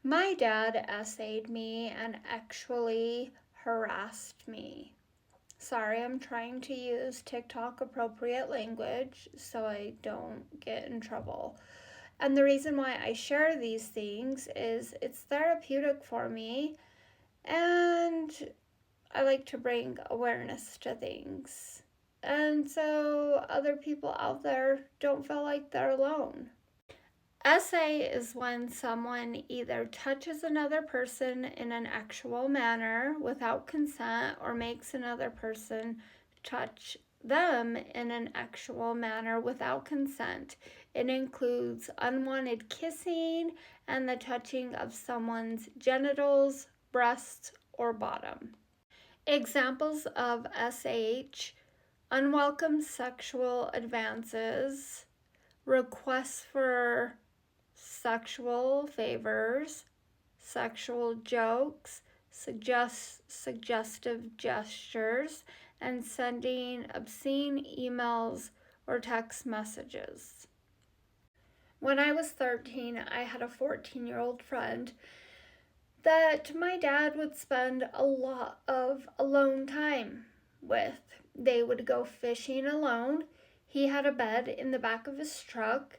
My dad essayed me and actually harassed me. Sorry, I'm trying to use TikTok appropriate language so I don't get in trouble. And the reason why I share these things is it's therapeutic for me, and I like to bring awareness to things. And so other people out there don't feel like they're alone. Essay is when someone either touches another person in an actual manner without consent or makes another person touch them in an actual manner without consent. It includes unwanted kissing and the touching of someone's genitals, breasts, or bottom. Examples of SH: unwelcome sexual advances, requests for sexual favors, sexual jokes, suggestive gestures, and sending obscene emails or text messages. When I was 13, I had a 14-year-old friend that my dad would spend a lot of alone time with. They would go fishing alone. He had a bed in the back of his truck,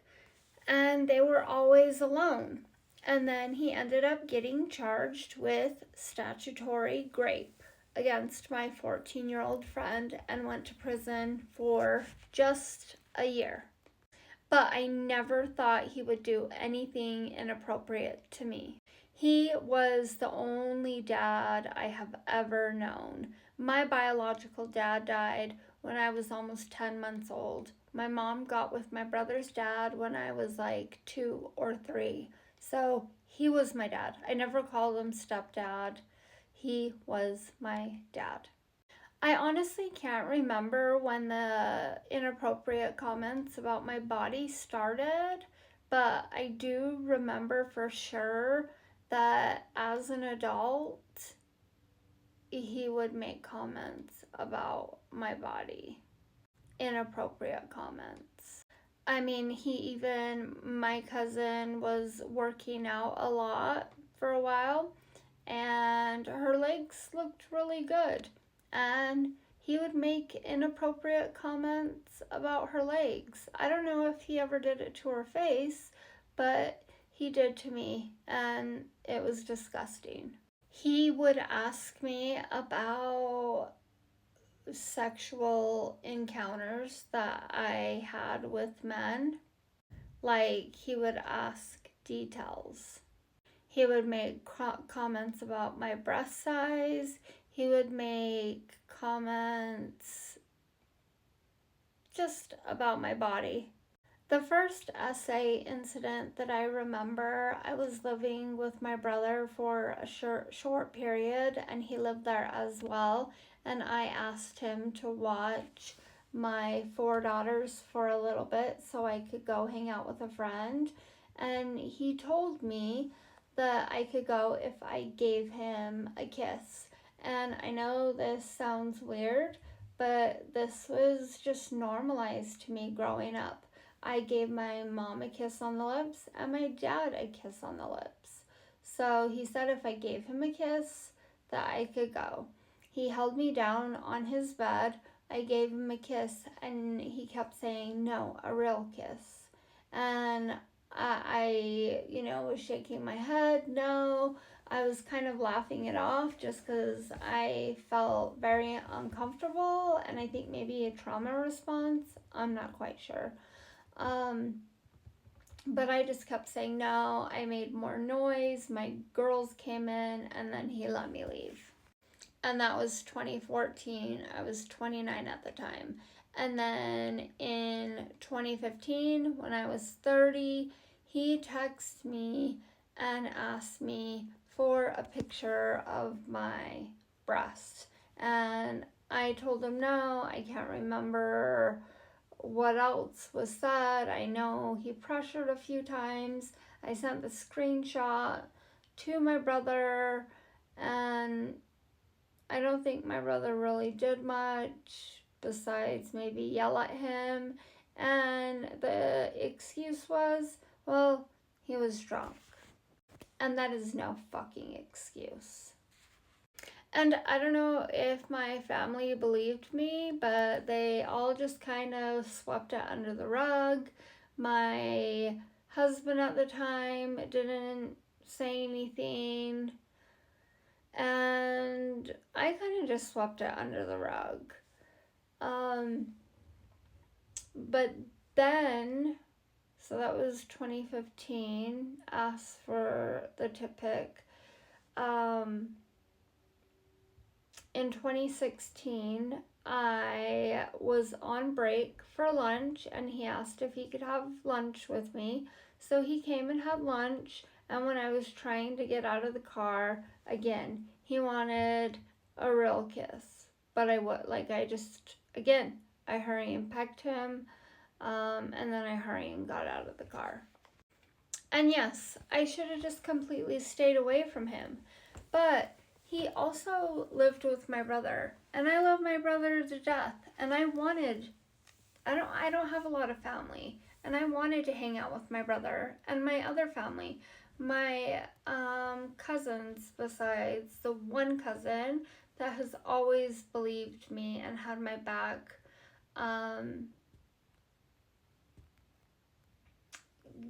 and they were always alone. And then he ended up getting charged with statutory rape against my 14-year-old friend and went to prison for just a year. But I never thought he would do anything inappropriate to me. He was the only dad I have ever known. My biological dad died when I was almost 10 months old. My mom got with my brother's dad when I was like 2 or 3. So he was my dad. I never called him stepdad. He was my dad. I honestly can't remember when the inappropriate comments about my body started, but I do remember for sure that as an adult, he would make comments about my body. Inappropriate comments. I mean, my cousin was working out a lot for a while, and her legs looked really good. And he would make inappropriate comments about her legs. I don't know if he ever did it to her face, but he did to me, and it was disgusting. He would ask me about sexual encounters that I had with men. Like, he would ask details. He would make comments about my breast size. He would make comments just about my body. The first essay incident that I remember, I was living with my brother for a short period, and he lived there as well. And I asked him to watch my 4 daughters for a little bit so I could go hang out with a friend. And he told me that I could go if I gave him a kiss. And I know this sounds weird, but this was just normalized to me growing up. I gave my mom a kiss on the lips and my dad a kiss on the lips. So he said if I gave him a kiss, that I could go. He held me down on his bed. I gave him a kiss, and he kept saying, no, a real kiss. And I was shaking my head, no. I was kind of laughing it off just because I felt very uncomfortable, and I think maybe a trauma response. I'm not quite sure. But I just kept saying no. I made more noise. My girls came in, and then he let me leave. And that was 2014. I was 29 at the time. And then in 2015, when I was 30, he texted me and asked me for a picture of my breast. And I told him no, I can't remember what else was said. I know he pressured a few times. I sent the screenshot to my brother, and I don't think my brother really did much besides maybe yell at him. And the excuse was, well, he was drunk. And that is no fucking excuse. And I don't know if my family believed me, but they all just kind of swept it under the rug. My husband at the time didn't say anything. And I kind of just swept it under the rug. But then, so that was 2015, asked for the tip pic. In 2016, I was on break for lunch and he asked if he could have lunch with me. So he came and had lunch. And when I was trying to get out of the car, again, he wanted a real kiss. But I hurry and pecked him. And then I hurry and got out of the car. And yes, I should have just completely stayed away from him. But he also lived with my brother, and I love my brother to death. And I don't have a lot of family, and I wanted to hang out with my brother and my other family, my cousins, besides the one cousin that has always believed me and had my back.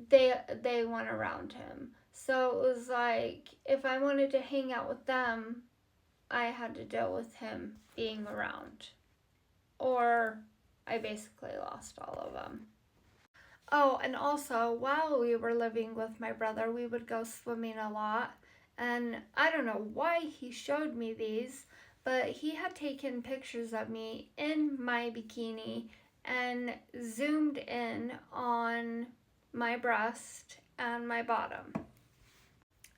They went around him. So it was like, if I wanted to hang out with them, I had to deal with him being around. Or I basically lost all of them. Oh, and also, while we were living with my brother, we would go swimming a lot. And I don't know why he showed me these, but he had taken pictures of me in my bikini and zoomed in on my breast and my bottom.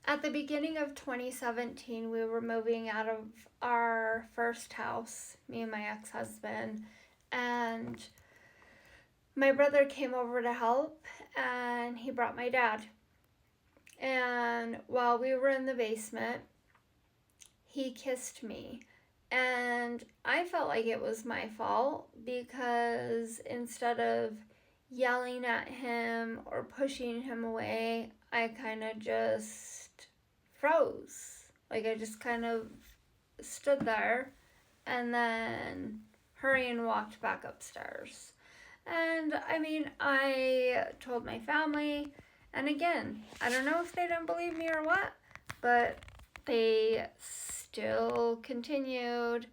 At the beginning of 2017, we were moving out of our first house, me and my ex-husband, and my brother came over to help, and he brought my dad. And while we were in the basement, he kissed me. And I felt like it was my fault because instead of yelling at him or pushing him away, I kind of just froze. Like, I just kind of stood there and then hurried and walked back upstairs. And I mean, I told my family, and again, I don't know if they don't believe me or what, but they still continued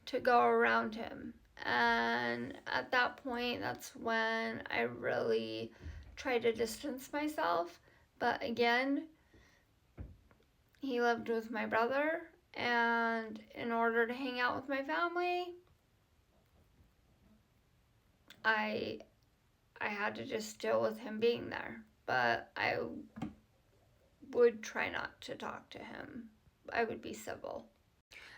to go around him. And at that point, that's when I really tried to distance myself. But again, he lived with my brother, and in order to hang out with my family, I had to just deal with him being there. But I would try not to talk to him. I would be civil.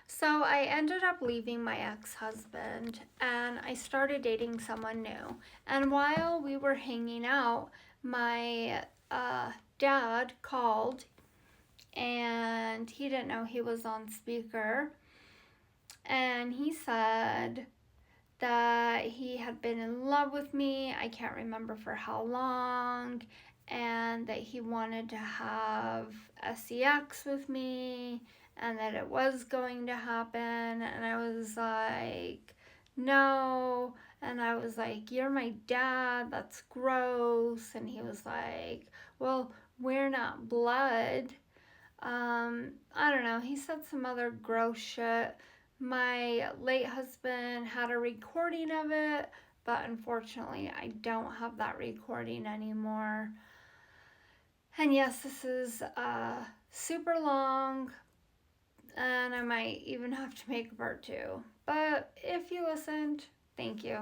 So I ended up leaving my ex-husband and I started dating someone new. And while we were hanging out, my dad called and he didn't know he was on speaker. And he said that he had been in love with me. I can't remember for how long. And that he wanted to have sex with me and that it was going to happen. And I was like, no. And I was like, you're my dad, that's gross. And he was like, well, we're not blood. I don't know, he said some other gross shit. My late husband had a recording of it, but unfortunately I don't have that recording anymore. And yes, this is super long, and I might even have to make a part 2. But if you listened, thank you.